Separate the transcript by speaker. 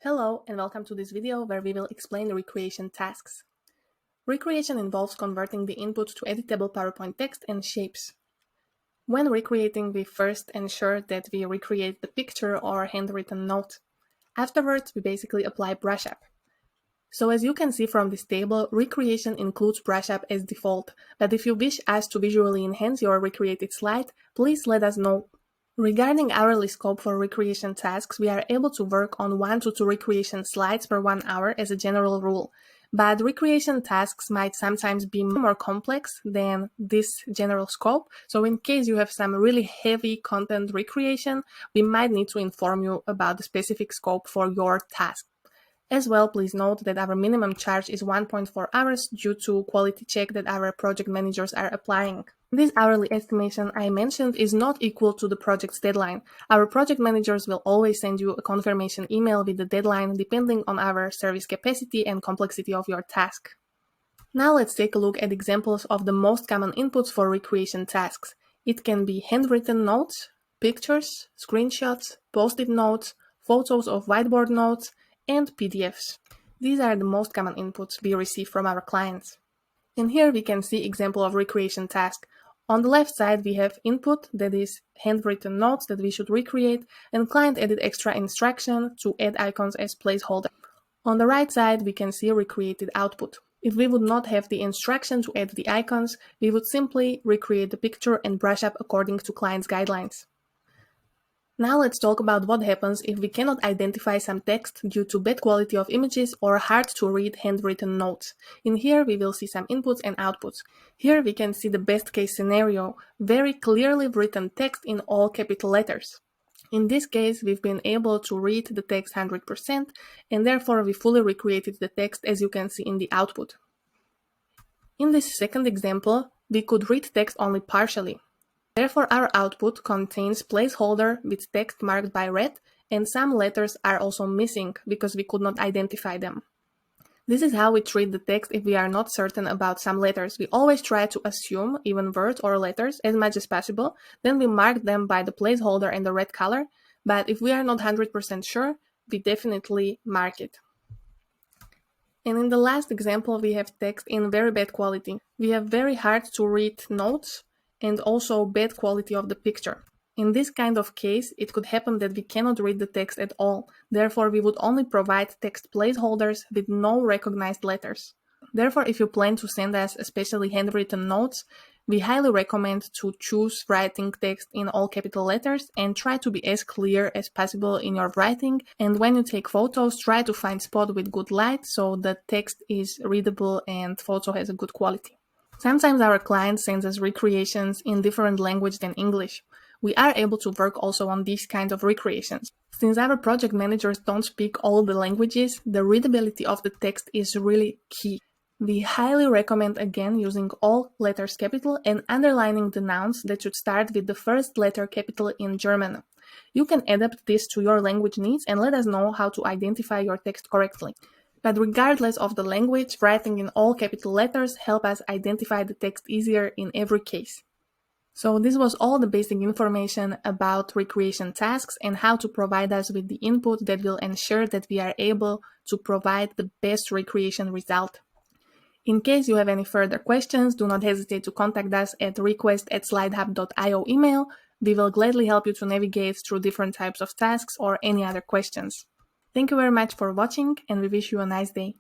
Speaker 1: Hello and welcome to this video where we will explain the recreation tasks. Recreation involves converting the input to editable PowerPoint text and shapes. When recreating, we first ensure that we recreate the picture or handwritten note. Afterwards, we basically apply brush up. So as you can see from this table, recreation includes brush up as default, but if you wish us to visually enhance your recreated slide, please let us know. Regarding hourly scope for recreation tasks, we are able to work on 1 to 2 recreation slides per 1 hour as a general rule, but recreation tasks might sometimes be more complex than this general scope, so in case you have some really heavy content recreation, we might need to inform you about the specific scope for your task. As well, please note that our minimum charge is 1.4 hours due to quality check that our project managers are applying. This hourly estimation I mentioned is not equal to the project's deadline. Our project managers will always send you a confirmation email with the deadline depending on our service capacity and complexity of your task. Now let's take a look at examples of the most common inputs for recreation tasks. It can be handwritten notes, pictures, screenshots, post-it notes, photos of whiteboard notes, and PDFs. These are the most common inputs we receive from our clients. And here we can see example of recreation task. On the left side we have input, that is handwritten notes that we should recreate, and client added extra instruction to add icons as placeholder. On the right side we can see recreated output. If we would not have the instruction to add the icons, we would simply recreate the picture and brush up according to client's guidelines. Now let's talk about what happens if we cannot identify some text due to bad quality of images or hard to read handwritten notes. In here we will see some inputs and outputs. Here we can see the best case scenario, very clearly written text in all capital letters. In this case, we've been able to read the text 100%, and therefore we fully recreated the text as you can see in the output. In this second example, we could read text only partially. Therefore, our output contains placeholder with text marked by red, and some letters are also missing because we could not identify them. This is how we treat the text if we are not certain about some letters. We always try to assume even words or letters as much as possible, then we mark them by the placeholder and the red color, but if we are not 100% sure, we definitely mark it. And in the last example, we have text in very bad quality. We have very hard to read notes and also bad quality of the picture. In this kind of case, it could happen that we cannot read the text at all. Therefore, we would only provide text placeholders with no recognized letters. Therefore, if you plan to send us especially handwritten notes, we highly recommend to choose writing text in all capital letters and try to be as clear as possible in your writing. And when you take photos, try to find spot with good light so the text is readable and photo has a good quality. Sometimes our clients send us recreations in different language than English. We are able to work also on these kinds of recreations. Since our project managers don't speak all the languages, the readability of the text is really key. We highly recommend again using all letters capital and underlining the nouns that should start with the first letter capital in German. You can adapt this to your language needs and let us know how to identify your text correctly. But regardless of the language, writing in all capital letters help us identify the text easier in every case. So this was all the basic information about recreation tasks and how to provide us with the input that will ensure that we are able to provide the best recreation result. In case you have any further questions, do not hesitate to contact us at request@slidehub.io email. We will gladly help you to navigate through different types of tasks or any other questions. Thank you very much for watching, and we wish you a nice day.